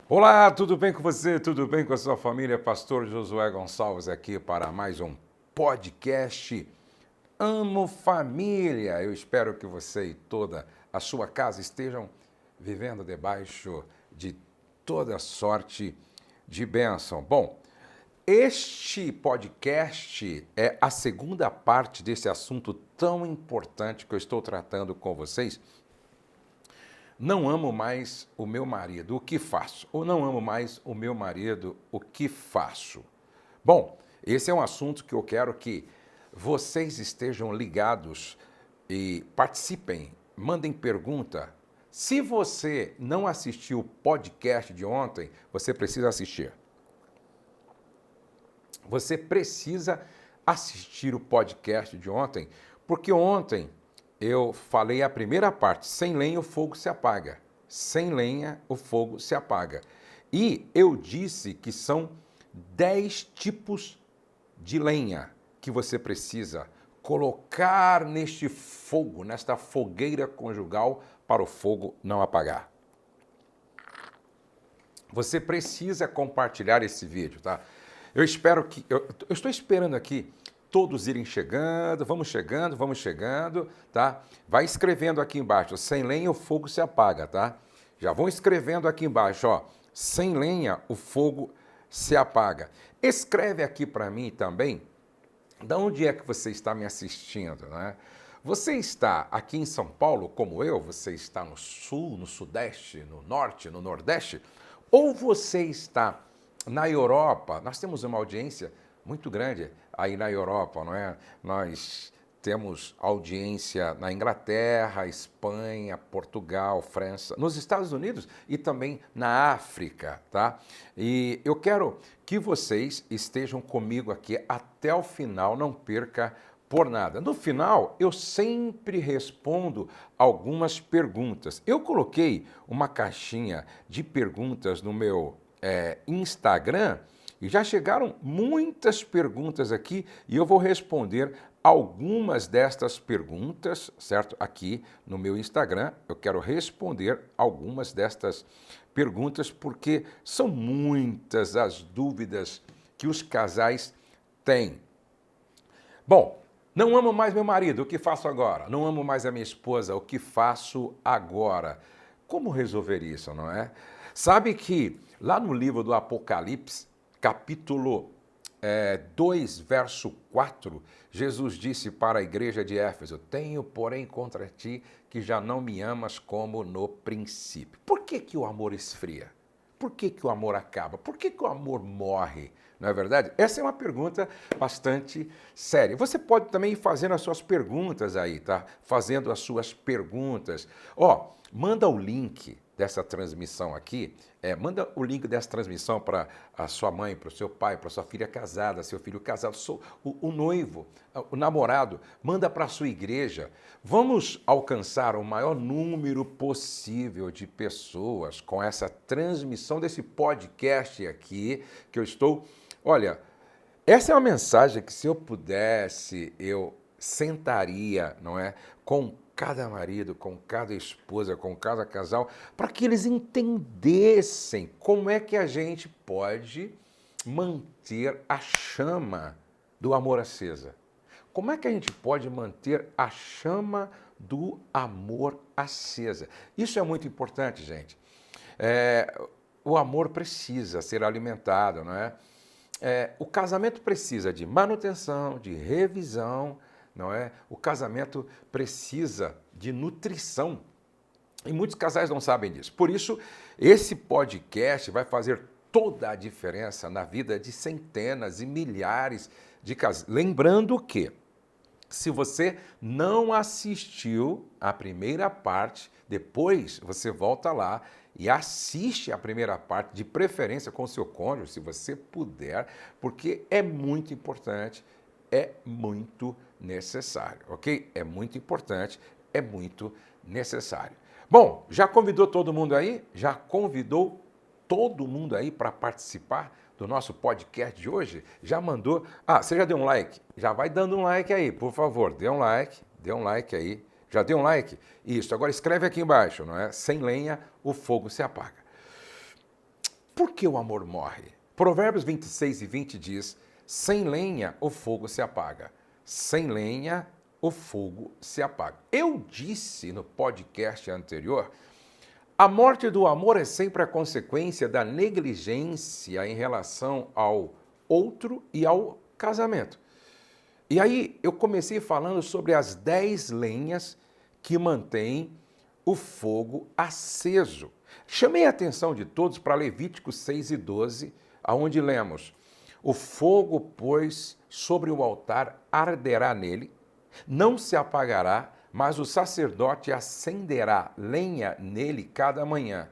Olá, tudo bem com você? Tudo bem com a sua família? Pastor Josué Gonçalves aqui para mais um podcast Amo Família. Eu espero que você e toda a sua casa estejam vivendo debaixo de toda sorte de bênção. Bom, este podcast é a segunda parte desse assunto tão importante que eu estou tratando com vocês. Não amo mais o meu marido, o que faço? Ou não amo mais o meu marido, o que faço? Bom, esse é um assunto que eu quero que vocês estejam ligados e participem, mandem pergunta. Se você não assistiu o podcast de ontem, você precisa assistir. Você precisa assistir o podcast de ontem, porque ontem eu falei a primeira parte: sem lenha o fogo se apaga. Sem lenha o fogo se apaga. E eu disse que são 10 tipos de lenha que você precisa colocar neste fogo, nesta fogueira conjugal, para o fogo não apagar. Você precisa compartilhar esse vídeo, tá? Eu espero que. Eu estou esperando aqui todos irem chegando, vamos chegando, tá? Vai escrevendo aqui embaixo, sem lenha o fogo se apaga, tá? Já vão escrevendo aqui embaixo, ó, sem lenha o fogo se apaga. Escreve aqui para mim também, da onde é que você está me assistindo, né? Você está aqui em São Paulo, como eu, você está no sul, no sudeste, no norte, no nordeste, ou você está na Europa? Nós temos uma audiência muito grande aí na Europa, não é? Nós temos audiência na Inglaterra, Espanha, Portugal, França, nos Estados Unidos e também na África, tá? E eu quero que vocês estejam comigo aqui até o final, não perca por nada. No final, eu sempre respondo algumas perguntas. Eu coloquei uma caixinha de perguntas no meu Instagram e já chegaram muitas perguntas aqui e eu vou responder algumas destas perguntas, certo? Aqui no meu Instagram, eu quero responder algumas destas perguntas porque são muitas as dúvidas que os casais têm. Bom, não amo mais meu marido, o que faço agora? Não amo mais a minha esposa, o que faço agora? Como resolver isso, não é? Sabe que lá no livro do Apocalipse, capítulo 2, verso 4, Jesus disse para a igreja de Éfeso: tenho, porém, contra ti que já não me amas como no princípio. Por que o amor esfria? Por que o amor acaba? Por que o amor morre? Não é verdade? Essa é uma pergunta bastante séria. Você pode também ir fazendo as suas perguntas aí, tá? Fazendo as suas perguntas. Ó, manda o link dessa transmissão aqui, manda o link dessa transmissão para a sua mãe, para o seu pai, para a sua filha casada, seu filho casado, o noivo, o namorado, manda para a sua igreja. Vamos alcançar o maior número possível de pessoas com essa transmissão desse podcast aqui que eu estou. Olha, essa é uma mensagem que, se eu pudesse, eu sentaria, não é, com cada marido, com cada esposa, com cada casal, para que eles entendessem como é que a gente pode manter a chama do amor acesa. Como é que a gente pode manter a chama do amor acesa? Isso é muito importante, gente. O amor precisa ser alimentado, não é? O casamento precisa de manutenção, de revisão, não é? O casamento precisa de nutrição. E muitos casais não sabem disso. Por isso, esse podcast vai fazer toda a diferença na vida de centenas e milhares de casais. Lembrando que, se você não assistiu a primeira parte, depois você volta lá e assiste a primeira parte, de preferência com o seu cônjuge, se você puder, porque é muito importante, é muito necessário, ok? É muito importante, é muito necessário. Bom, já convidou todo mundo aí? Já convidou todo mundo aí para participar do nosso podcast de hoje? Já mandou? Ah, você já deu um like? Já vai dando um like aí, por favor. Dê um like aí. Já deu um like? Isso, agora escreve aqui embaixo, não é? Sem lenha, o fogo se apaga. Por que o amor morre? Provérbios 26:20 diz: sem lenha o fogo se apaga. Sem lenha o fogo se apaga. Eu disse no podcast anterior, a morte do amor é sempre a consequência da negligência em relação ao outro e ao casamento. E aí eu comecei falando sobre as 10 lenhas que mantêm o fogo aceso. Chamei a atenção de todos para Levíticos 6:12, aonde lemos: o fogo, pois, sobre o altar arderá nele, não se apagará, mas o sacerdote acenderá lenha nele cada manhã.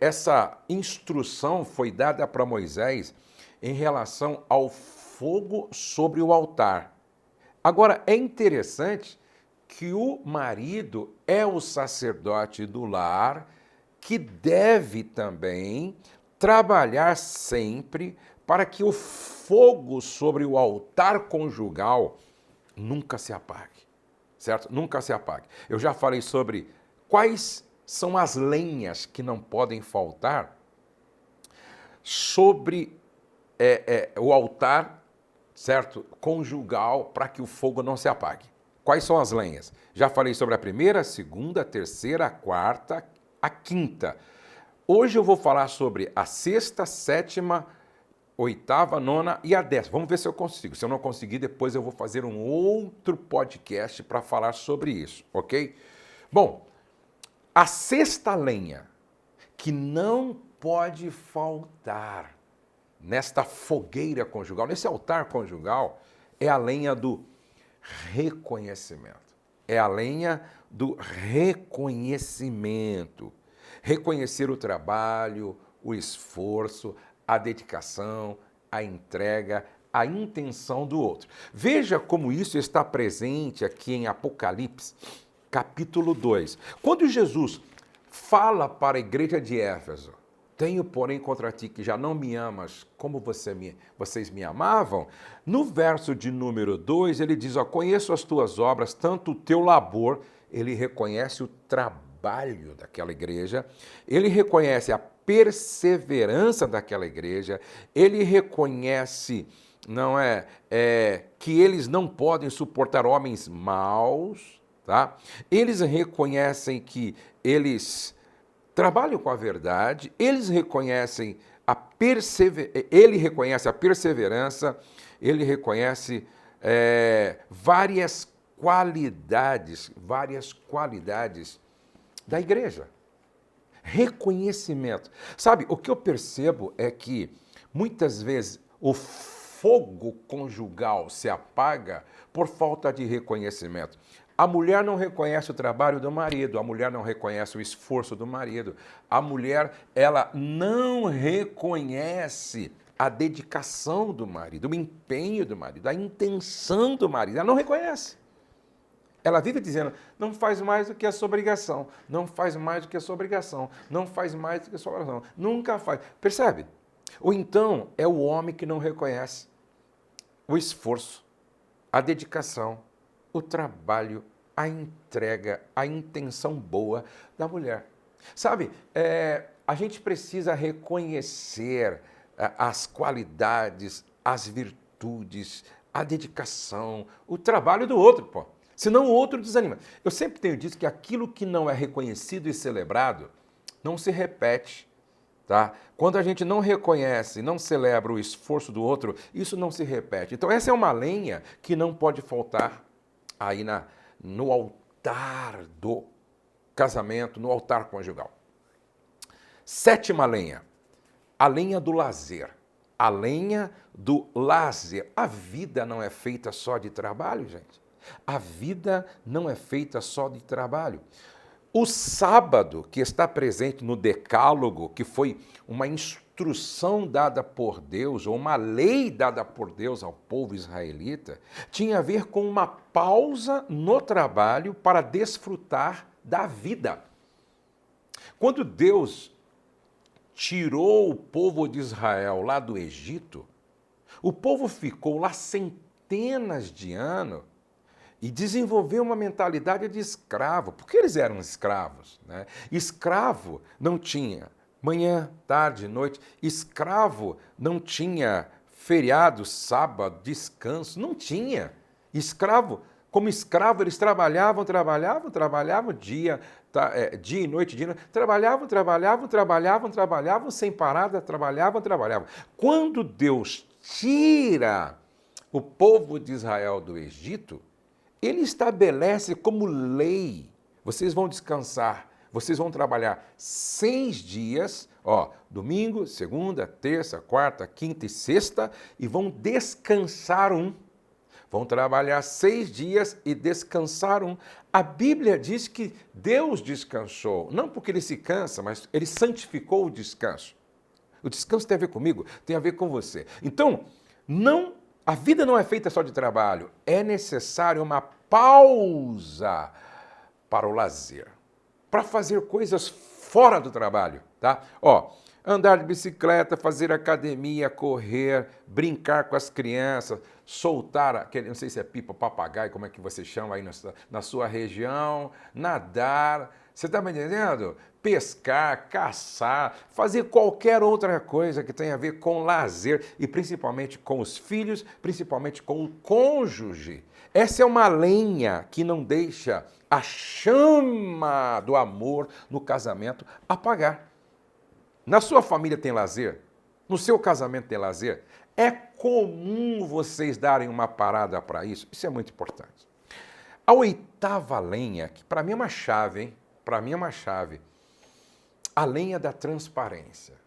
Essa instrução foi dada para Moisés em relação ao fogo sobre o altar. Agora, é interessante que o marido é o sacerdote do lar, que deve também trabalhar sempre para que o fogo sobre o altar conjugal nunca se apague, certo? Nunca se apague. Eu já falei sobre quais são as lenhas que não podem faltar sobre o altar, certo? Conjugal, para que o fogo não se apague. Quais são as lenhas? Já falei sobre a primeira, a segunda, a terceira, a quarta, a quinta. Hoje eu vou falar sobre a sexta, sétima, oitava, nona e a 10ª. Vamos ver se eu consigo. Se eu não conseguir, depois eu vou fazer um outro podcast para falar sobre isso, ok? Bom, a sexta lenha que não pode faltar nesta fogueira conjugal, nesse altar conjugal, é a lenha do reconhecimento. É a lenha do reconhecimento. Reconhecer o trabalho, o esforço, a dedicação, a entrega, a intenção do outro. Veja como isso está presente aqui em Apocalipse, capítulo 2. Quando Jesus fala para a igreja de Éfeso: tenho, porém, contra ti que já não me amas como vocês me amavam, no verso de número 2, ele diz: ó, conheço as tuas obras, tanto o teu labor, ele reconhece o trabalho daquela igreja, ele reconhece a perseverança daquela igreja, ele reconhece, que eles não podem suportar homens maus, tá? Eles reconhecem que eles trabalham com a verdade, eles reconhecem ele reconhece a perseverança, ele reconhece várias qualidades da igreja. Reconhecimento. Sabe, o que eu percebo é que muitas vezes o fogo conjugal se apaga por falta de reconhecimento. A mulher não reconhece o trabalho do marido, a mulher não reconhece o esforço do marido, a mulher, ela não reconhece a dedicação do marido, o empenho do marido, a intenção do marido, ela não reconhece. Ela vive dizendo: não faz mais do que a sua obrigação, não faz mais do que a sua obrigação, não faz mais do que a sua obrigação, nunca faz. Percebe? Ou então é o homem que não reconhece o esforço, a dedicação, o trabalho, a entrega, a intenção boa da mulher. Sabe, a gente precisa reconhecer as qualidades, as virtudes, a dedicação, o trabalho do outro, pô. Senão o outro desanima. Eu sempre tenho dito que aquilo que não é reconhecido e celebrado não se repete, tá? Quando a gente não reconhece, não celebra o esforço do outro, isso não se repete. Então essa é uma lenha que não pode faltar aí no altar do casamento, no altar conjugal. Sétima lenha, a lenha do lazer. A lenha do lazer. A vida não é feita só de trabalho, gente. A vida não é feita só de trabalho. O sábado, que está presente no Decálogo, que foi uma instrução dada por Deus, ou uma lei dada por Deus ao povo israelita, tinha a ver com uma pausa no trabalho para desfrutar da vida. Quando Deus tirou o povo de Israel lá do Egito, o povo ficou lá centenas de anos e desenvolveu uma mentalidade de escravo, porque eles eram escravos, né? Escravo não tinha Manhã, tarde, noite. Escravo não tinha feriado, sábado, descanso, não tinha. Escravo, como escravo, eles trabalhavam dia, dia e noite, trabalhavam sem parada, trabalhavam. Quando Deus tira o povo de Israel do Egito, ele estabelece como lei: vocês vão descansar, vocês vão trabalhar 6 dias, domingo, segunda, terça, quarta, quinta e sexta, e vão descansar um. Vão trabalhar 6 dias e descansar um. A Bíblia diz que Deus descansou, não porque ele se cansa, mas ele santificou o descanso. O descanso tem a ver comigo, tem a ver com você. Então, a vida não é feita só de trabalho, é necessário uma pausa para o lazer, para fazer coisas fora do trabalho, tá? Andar de bicicleta, fazer academia, correr, brincar com as crianças, soltar, não sei se é pipa, papagaio, como é que você chama aí na sua região, nadar, você está me entendendo? Pescar, caçar, fazer qualquer outra coisa que tenha a ver com lazer e principalmente com os filhos, principalmente com o cônjuge. Essa é uma lenha que não deixa a chama do amor no casamento apagar. Na sua família tem lazer? No seu casamento tem lazer? É comum vocês darem uma parada para isso? Isso é muito importante. A 8ª lenha, que para mim é uma chave, hein? Para mim é uma chave. A lenha da transparência.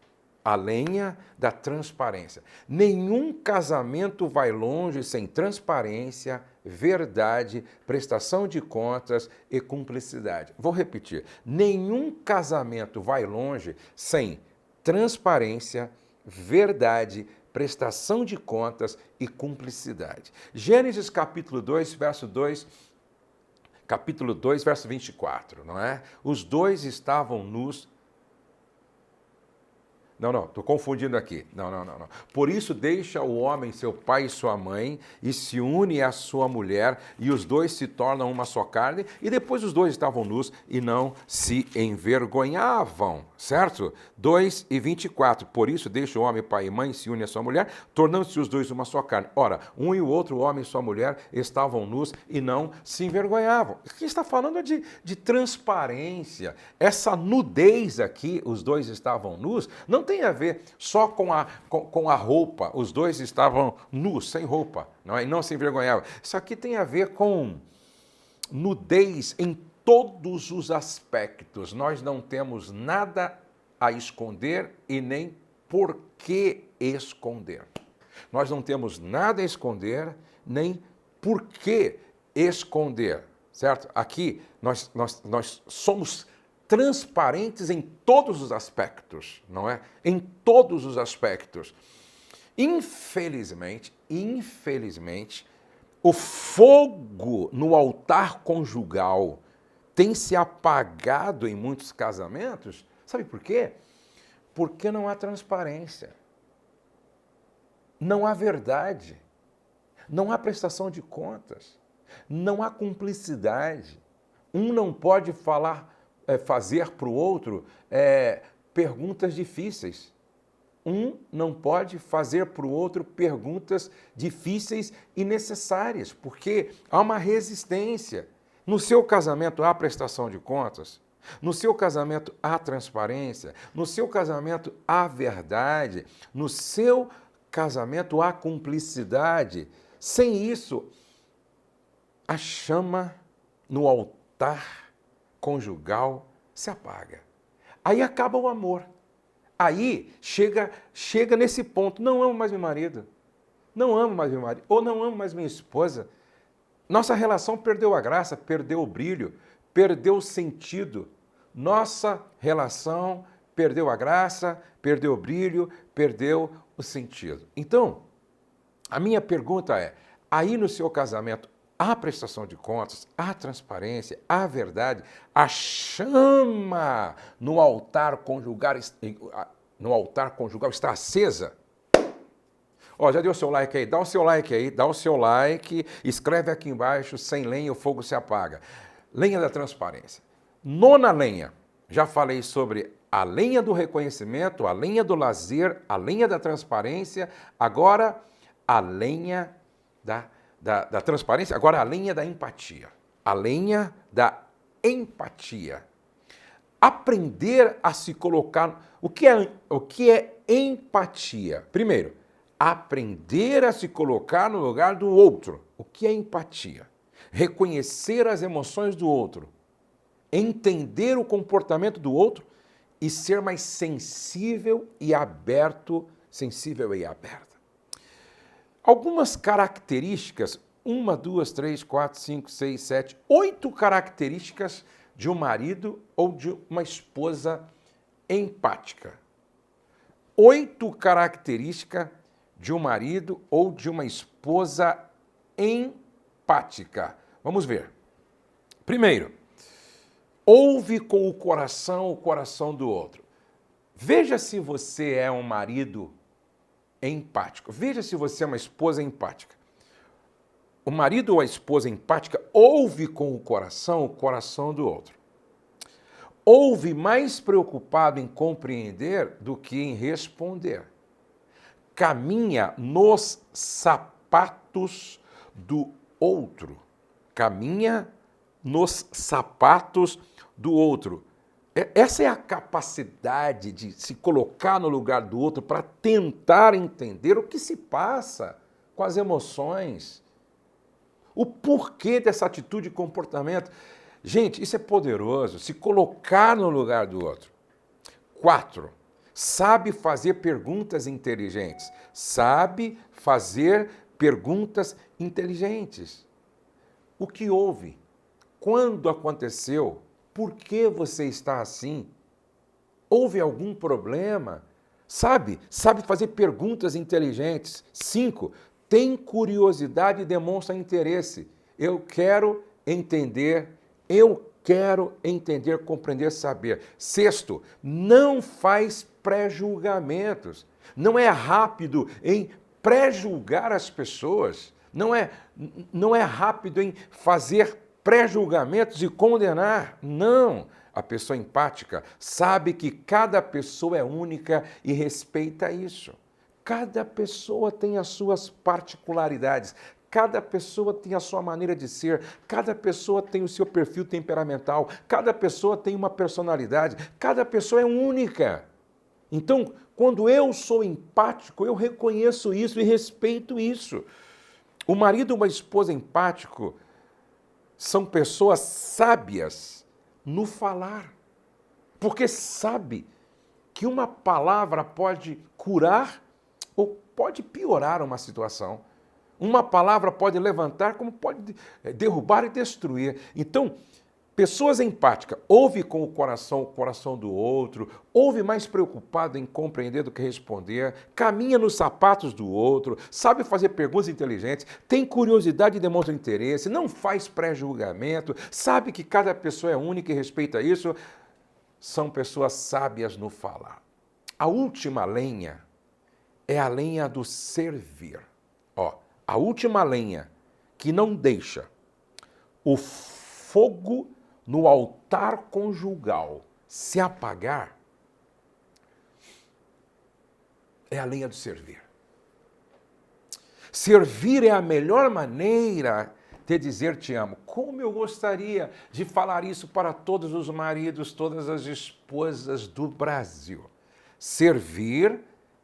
A lenha da transparência. Nenhum casamento vai longe sem transparência, verdade, prestação de contas e cumplicidade. Vou repetir. Nenhum casamento vai longe sem transparência, verdade, prestação de contas e cumplicidade. Gênesis capítulo 2, verso 2, capítulo 2, verso 24, não é? Os dois estavam nus. Não, estou confundindo aqui. Não. Por isso deixa o homem seu pai e sua mãe e se une à sua mulher e os dois se tornam uma só carne e depois os dois estavam nus e não se envergonhavam, certo? 2 e 24. Por isso deixa o homem pai e mãe e se une à sua mulher, tornando-se os dois uma só carne. Ora, um e o outro, o homem e sua mulher, estavam nus e não se envergonhavam. Aqui está falando de transparência. Essa nudez aqui, os dois estavam nus, não tem a ver só com a roupa. Os dois estavam nus, sem roupa, não é? E não se envergonhavam. Isso aqui tem a ver com nudez em todos os aspectos. Nós não temos nada a esconder e nem por que esconder. Nós não temos nada a esconder, nem por que esconder, certo? Aqui nós somos transparentes em todos os aspectos, não é? Em todos os aspectos. Infelizmente, o fogo no altar conjugal tem se apagado em muitos casamentos. Sabe por quê? Porque não há transparência. Não há verdade. Não há prestação de contas. Não há cumplicidade. Um não pode fazer para o outro perguntas difíceis. Um não pode fazer para o outro perguntas difíceis e necessárias, porque há uma resistência. No seu casamento há prestação de contas, no seu casamento há transparência, no seu casamento há verdade, no seu casamento há cumplicidade. Sem isso, a chama no altar conjugal se apaga. Aí acaba o amor. Aí chega nesse ponto, não amo mais meu marido, não amo mais meu marido, ou não amo mais minha esposa. Nossa relação perdeu a graça, perdeu o brilho, perdeu o sentido. Nossa relação perdeu a graça, perdeu o brilho, perdeu o sentido. Então, a minha pergunta é, aí no seu casamento, há prestação de contas, há transparência, há verdade, a chama no altar conjugal está acesa? Já deu o seu like aí? Dá o seu like, escreve aqui embaixo, sem lenha o fogo se apaga. Lenha da transparência. 9ª lenha. Já falei sobre a lenha do reconhecimento, a lenha do lazer, a lenha da transparência, agora a lenha da transparência, agora a lenha da empatia. A lenha da empatia. Aprender a se colocar. O que é empatia? Primeiro, aprender a se colocar no lugar do outro. O que é empatia? Reconhecer as emoções do outro, entender o comportamento do outro e ser mais sensível e aberto, sensível e aberta. Algumas características, 1, 2, 3, 4, 5, 6, 7, 8 características de um marido ou de uma esposa empática. 8 características de um marido ou de uma esposa empática. Vamos ver. Primeiro, ouve com o coração do outro. Veja se você é um marido empático. Veja se você é uma esposa empática. O marido ou a esposa empática ouve com o coração do outro. Ouve mais preocupado em compreender do que em responder. Caminha nos sapatos do outro. Caminha nos sapatos do outro. Essa é a capacidade de se colocar no lugar do outro para tentar entender o que se passa com as emoções. O porquê dessa atitude e comportamento. Gente, isso é poderoso, se colocar no lugar do outro. 4. Sabe fazer perguntas inteligentes. Sabe fazer perguntas inteligentes. O que houve? Quando aconteceu? Por que você está assim? Houve algum problema? Sabe fazer perguntas inteligentes. 5. Tem curiosidade e demonstra interesse. Eu quero entender, compreender, saber. 6. Não faz pré-julgamentos. Não é rápido em pré-julgar as pessoas. Não é rápido em fazer pré-julgamentos e condenar. Não. A pessoa empática sabe que cada pessoa é única e respeita isso. Cada pessoa tem as suas particularidades. Cada pessoa tem a sua maneira de ser, cada pessoa tem o seu perfil temperamental, cada pessoa tem uma personalidade, cada pessoa é única. Então, quando eu sou empático, eu reconheço isso e respeito isso. O marido ou uma esposa empático são pessoas sábias no falar, porque sabe que uma palavra pode curar ou pode piorar uma situação. Uma palavra pode levantar, como pode derrubar e destruir. Então, pessoas empáticas, ouve com o coração do outro, ouve mais preocupado em compreender do que responder, caminha nos sapatos do outro, sabe fazer perguntas inteligentes, tem curiosidade e demonstra interesse, não faz pré-julgamento, sabe que cada pessoa é única e respeita isso. São pessoas sábias no falar. A última lenha é a lenha do servir. A última lenha que não deixa o fogo no altar conjugal se apagar é a lenha do servir. Servir é a melhor maneira de dizer te amo. Como eu gostaria de falar isso para todos os maridos, todas as esposas do Brasil. Servir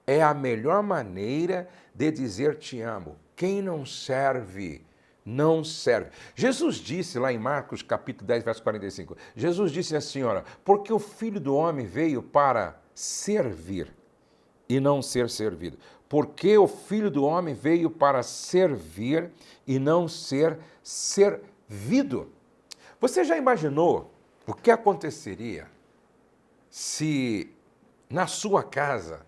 é a melhor maneira de dizer te amo. Quem não serve, não serve. Jesus disse lá em Marcos capítulo 10, verso 45, Jesus disse assim, olha, porque o Filho do Homem veio para servir e não ser servido. Porque o Filho do Homem veio para servir e não ser servido. Você já imaginou o que aconteceria se na sua casa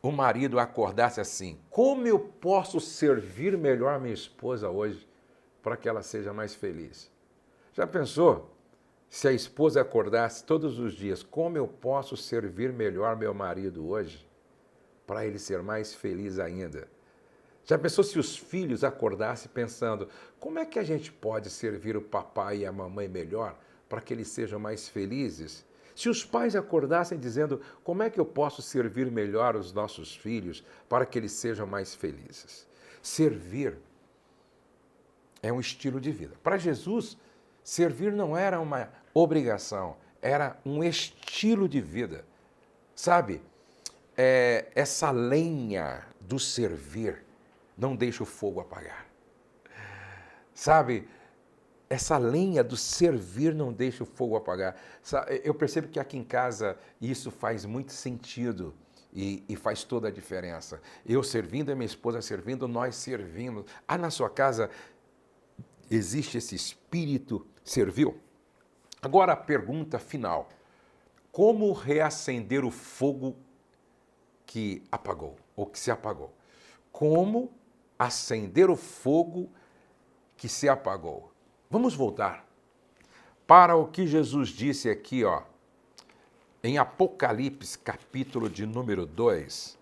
o marido acordasse assim, como eu posso servir melhor minha esposa hoje para que ela seja mais feliz? Já pensou se a esposa acordasse todos os dias, como eu posso servir melhor meu marido hoje para ele ser mais feliz ainda? Já pensou se os filhos acordassem pensando, como é que a gente pode servir o papai e a mamãe melhor para que eles sejam mais felizes? Se os pais acordassem dizendo como é que eu posso servir melhor os nossos filhos para que eles sejam mais felizes? Servir é um estilo de vida. Para Jesus, servir não era uma obrigação, era um estilo de vida. Sabe, essa lenha do servir não deixa o fogo apagar. Sabe, essa lenha do servir não deixa o fogo apagar. Eu percebo que aqui em casa isso faz muito sentido e faz toda a diferença. Eu servindo, a minha esposa servindo, nós servimos. Na sua casa existe esse espírito servil? Agora a pergunta final. Como reacender o fogo que apagou, ou que se apagou? Como acender o fogo que se apagou? Vamos voltar para o que Jesus disse aqui, em Apocalipse, capítulo de número 2.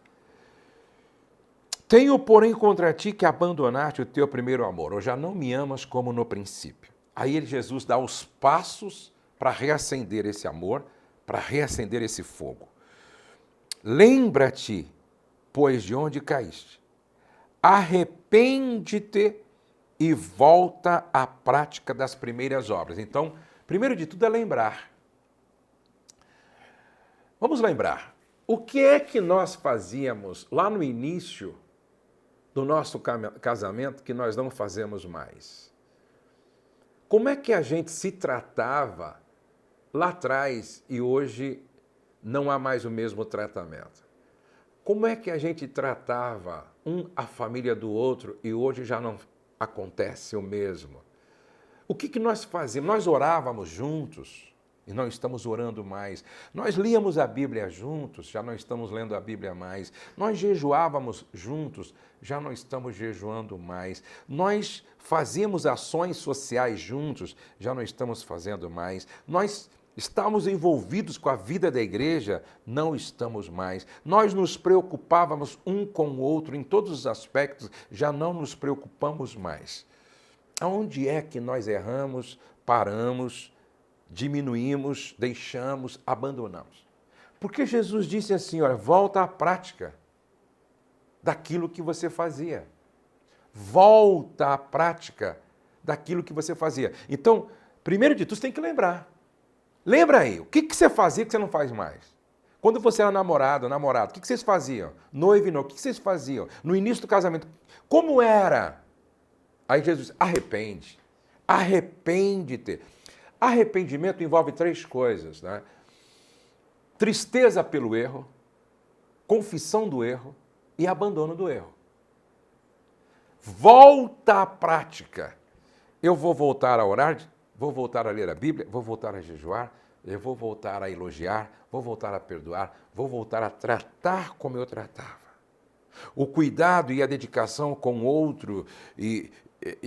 Tenho, porém, contra ti que abandonaste o teu primeiro amor, ou já não me amas como no princípio. Aí Jesus dá os passos para reacender esse amor, para reacender esse fogo. Lembra-te, pois, de onde caíste. Arrepende-te e volta à prática das primeiras obras. Então, primeiro de tudo é lembrar. Vamos lembrar. O que é que nós fazíamos lá no início do nosso casamento que nós não fazemos mais? Como é que a gente se tratava lá atrás e hoje não há mais o mesmo tratamento? Como é que a gente tratava a família do outro e hoje já não acontece o mesmo? O que nós fazíamos? Nós orávamos juntos e não estamos orando mais. Nós líamos a Bíblia juntos, já não estamos lendo a Bíblia mais. Nós jejuávamos juntos, já não estamos jejuando mais. Nós fazíamos ações sociais juntos, já não estamos fazendo mais. Nós estávamos envolvidos com a vida da igreja, não estamos mais. Nós nos preocupávamos um com o outro em todos os aspectos, já não nos preocupamos mais. Aonde é que nós erramos, paramos, diminuímos, deixamos, abandonamos? Porque Jesus disse assim, olha, volta à prática daquilo que você fazia. Volta à prática daquilo que você fazia. Então, primeiro de tudo, você tem que lembrar. Lembra aí, o que você fazia que você não faz mais? Quando você era namorado, o que vocês faziam? Noivo e noivo, o que vocês faziam? No início do casamento, como era? Aí Jesus diz, arrepende, arrepende-te. Arrependimento envolve 3 coisas, né? Tristeza pelo erro, confissão do erro e abandono do erro. Volta à prática. Eu vou voltar a orar, vou voltar a ler a Bíblia, vou voltar a jejuar, eu vou voltar a elogiar, vou voltar a perdoar, vou voltar a tratar como eu tratava. O cuidado e a dedicação com o outro e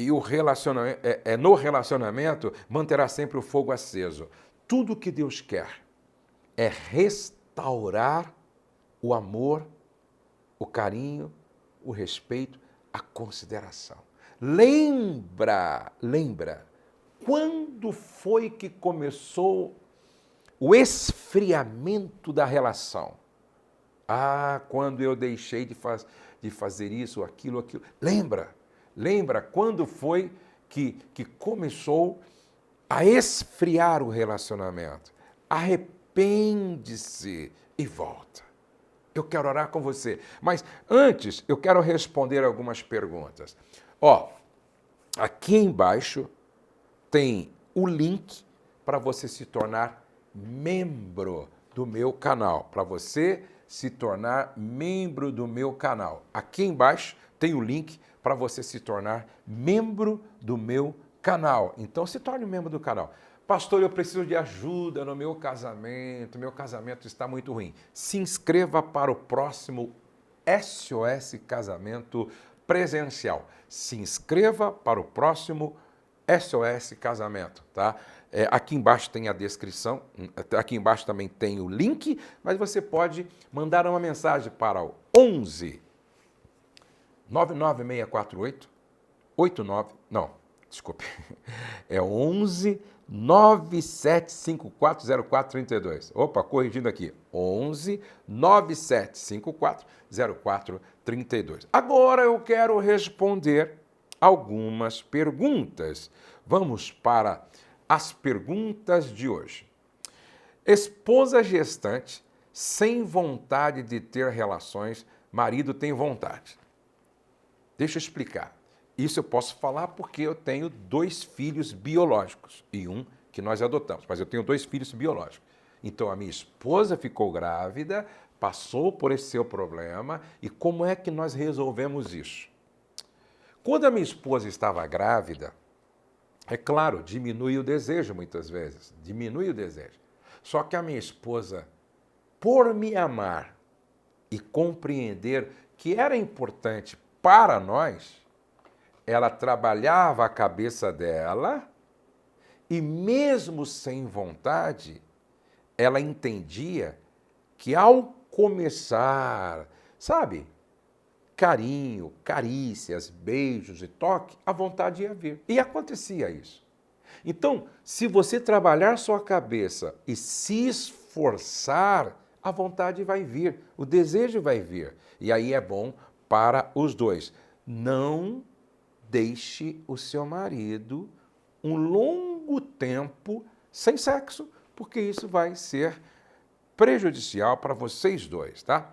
o relacionamento, no relacionamento manterá sempre o fogo aceso. Tudo que Deus quer é restaurar o amor, o carinho, o respeito, a consideração. Lembra, quando foi que começou o esfriamento da relação? Quando eu deixei de fazer isso, aquilo. Lembra quando foi que começou a esfriar o relacionamento? Arrepende-se e volta. Eu quero orar com você. Mas antes, eu quero responder algumas perguntas. Aqui embaixo tem o link para você se tornar membro do meu canal. Para você se tornar membro do meu canal. Aqui embaixo tem o link para você se tornar membro do meu canal. Então, se torne membro do canal. Pastor, eu preciso de ajuda no meu casamento está muito ruim. Se inscreva para o próximo SOS Casamento presencial. Se inscreva para o próximo SOS Casamento, tá? Aqui embaixo tem a descrição, aqui embaixo também tem o link, mas você pode mandar uma mensagem para o 11 99648 89, não, desculpe, é 11 97540432. Opa, corrigindo aqui. 11 97540432. Agora eu quero responder algumas perguntas. Vamos para as perguntas de hoje. Esposa gestante sem vontade de ter relações, marido tem vontade. Deixa eu explicar. Isso eu posso falar porque eu tenho 2 filhos biológicos e um que nós adotamos, mas eu tenho 2 filhos biológicos. Então a minha esposa ficou grávida, passou por esse seu problema e como é que nós resolvemos isso? Quando a minha esposa estava grávida, é claro, diminui o desejo muitas vezes, diminui o desejo. Só que a minha esposa, por me amar e compreender que era importante para nós, ela trabalhava a cabeça dela e mesmo sem vontade, ela entendia que ao começar, sabe, carinho, carícias, beijos e toque, a vontade ia vir. E acontecia isso. Então, se você trabalhar sua cabeça e se esforçar, a vontade vai vir, o desejo vai vir. E aí é bom para os dois. Não deixe o seu marido um longo tempo sem sexo, porque isso vai ser prejudicial para vocês dois, tá?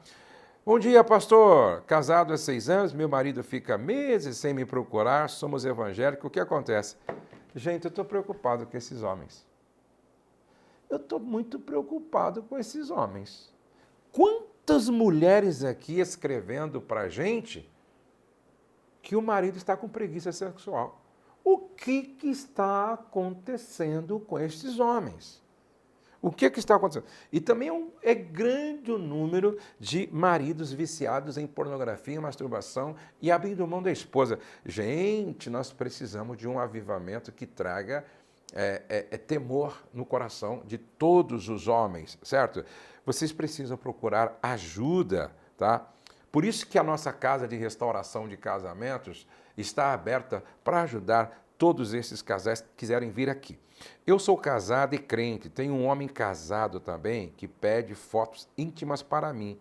Bom dia, pastor. Casado há 6 anos, meu marido fica meses sem me procurar, somos evangélicos. O que acontece? Gente, eu estou preocupado com esses homens. Eu estou muito preocupado com esses homens. Quantas mulheres aqui escrevendo para a gente que o marido está com preguiça sexual? O que está acontecendo com estes homens? O que está acontecendo? E também é grande o número de maridos viciados em pornografia, masturbação e abrindo mão da esposa. Gente, nós precisamos de um avivamento que traga temor no coração de todos os homens, certo? Vocês precisam procurar ajuda, tá? Por isso que a nossa casa de restauração de casamentos está aberta para ajudar todos esses casais que quiserem vir aqui. Eu sou casado e crente, tenho um homem casado também que pede fotos íntimas para mim.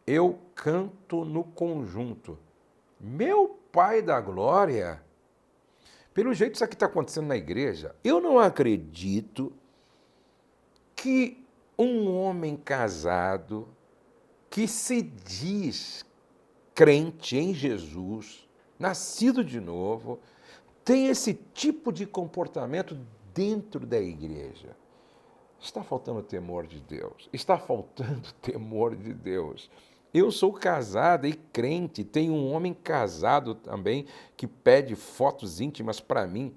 Eu canto no conjunto. Meu Pai da Glória! Pelo jeito isso aqui está acontecendo na igreja, eu não acredito que um homem casado que se diz crente em Jesus, nascido de novo, tem esse tipo de comportamento dentro da igreja. Está faltando temor de Deus. Está faltando temor de Deus. Eu sou casada e crente, tenho um homem casado também que pede fotos íntimas para mim.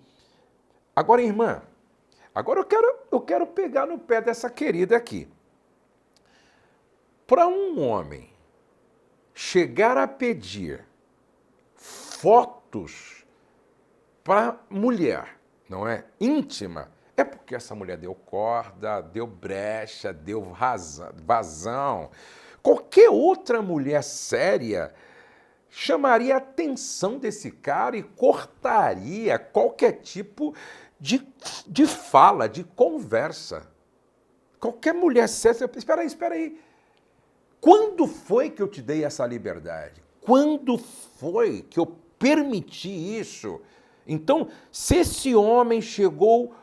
Agora, irmã, agora eu quero pegar no pé dessa querida aqui. Para um homem chegar a pedir fotos para mulher, não é? Íntima, é porque essa mulher deu corda, deu brecha, deu vazão. Qualquer outra mulher séria chamaria a atenção desse cara e cortaria qualquer tipo de fala, de conversa. Qualquer mulher séria, espera aí. Quando foi que eu te dei essa liberdade? Quando foi que eu permiti isso? Então, se esse homem chegou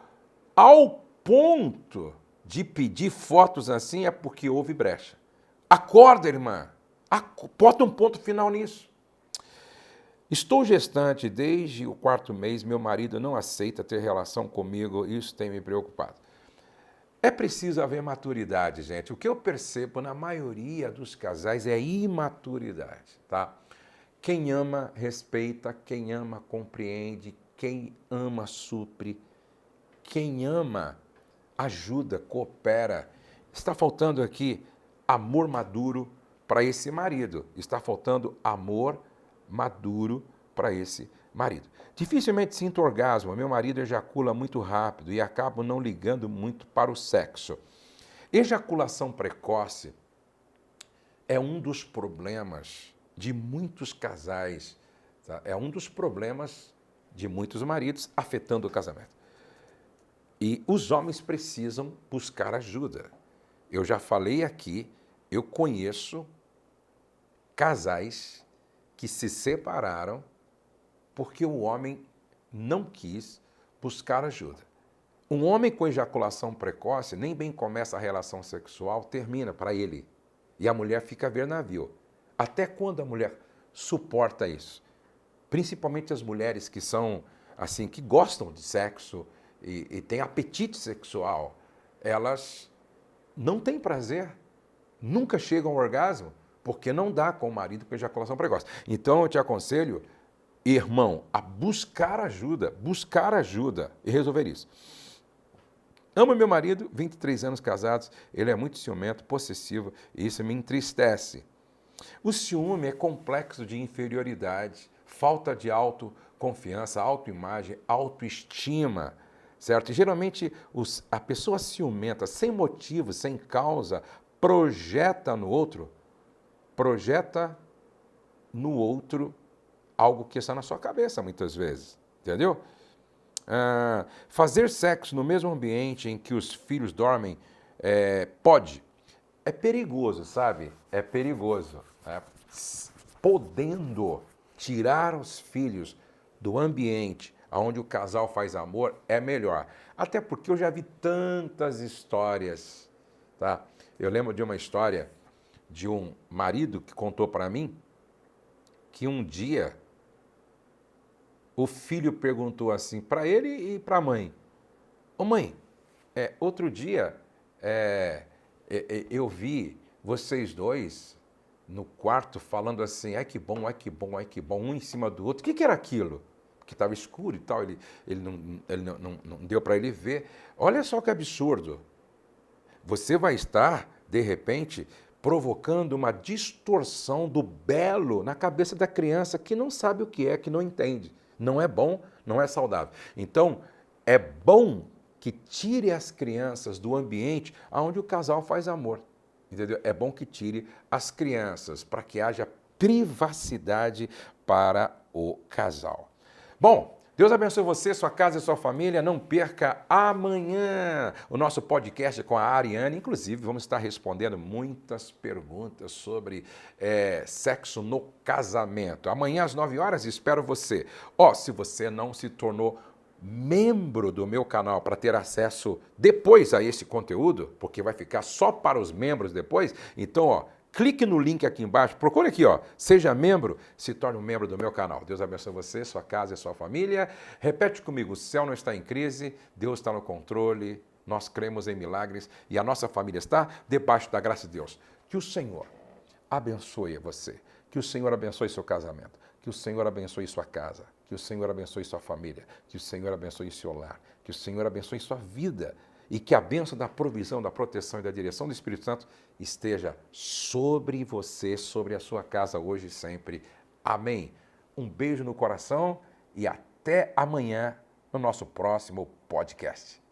ao ponto de pedir fotos assim, é porque houve brecha. Acorda, irmã. Bota um ponto final nisso. Estou gestante desde o 4º mês, meu marido não aceita ter relação comigo, isso tem me preocupado. É preciso haver maturidade, gente. O que eu percebo na maioria dos casais é imaturidade, tá? Quem ama, respeita, quem ama, compreende, quem ama, supre, quem ama, ajuda, coopera. Está faltando aqui amor maduro para esse marido. Está faltando amor maduro para esse marido. Dificilmente sinto orgasmo. Meu marido ejacula muito rápido e acabo não ligando muito para o sexo. Ejaculação precoce é um dos problemas de muitos casais, tá? É um dos problemas de muitos maridos afetando o casamento. E os homens precisam buscar ajuda. Eu já falei aqui, eu conheço casais que se separaram porque o homem não quis buscar ajuda. Um homem com ejaculação precoce, nem bem começa a relação sexual, termina para ele. E a mulher fica a ver navio. Até quando a mulher suporta isso? Principalmente as mulheres que são, assim, que gostam de sexo e têm apetite sexual, elas não têm prazer, nunca chegam ao orgasmo, porque não dá com o marido com ejaculação precoce. Então eu te aconselho, irmão, a buscar ajuda e resolver isso. Amo meu marido, 23 anos casados, ele é muito ciumento, possessivo, e isso me entristece. O ciúme é complexo de inferioridade, falta de autoconfiança, autoimagem, autoestima, certo? E geralmente a pessoa ciumenta, sem motivo, sem causa, projeta no outro algo que está na sua cabeça, muitas vezes, entendeu? Fazer sexo no mesmo ambiente em que os filhos dormem pode. É perigoso, sabe? É perigoso. Podendo tirar os filhos do ambiente onde o casal faz amor, é melhor. Até porque eu já vi tantas histórias, tá? Eu lembro de uma história de um marido que contou para mim que um dia o filho perguntou assim para ele e para a mãe: ô mãe, outro dia eu vi vocês dois no quarto falando assim, ai que bom, ai que bom, ai que bom, um em cima do outro. O que era aquilo? Porque estava escuro e tal, ele não deu para ele ver. Olha só que absurdo. Você vai estar, de repente, provocando uma distorção do belo na cabeça da criança que não sabe o que é, que não entende. Não é bom, não é saudável. Então, é bom que tire as crianças do ambiente onde o casal faz amor. Entendeu? É bom que tire as crianças para que haja privacidade para o casal. Bom, Deus abençoe você, sua casa e sua família. Não perca amanhã o nosso podcast com a Ariane. Inclusive, vamos estar respondendo muitas perguntas sobre sexo no casamento. Amanhã às 9 horas, espero você. Se você não se tornou membro do meu canal para ter acesso depois a esse conteúdo, porque vai ficar só para os membros depois, então, clique no link aqui embaixo, procure aqui, seja membro, se torne um membro do meu canal. Deus abençoe você, sua casa e sua família. Repete comigo, o céu não está em crise, Deus está no controle, nós cremos em milagres e a nossa família está debaixo da graça de Deus. Que o Senhor abençoe você, que o Senhor abençoe seu casamento, que o Senhor abençoe sua casa, que o Senhor abençoe sua família, que o Senhor abençoe seu lar, que o Senhor abençoe sua vida e que a bênção da provisão, da proteção e da direção do Espírito Santo esteja sobre você, sobre a sua casa hoje e sempre. Amém. Um beijo no coração e até amanhã no nosso próximo podcast.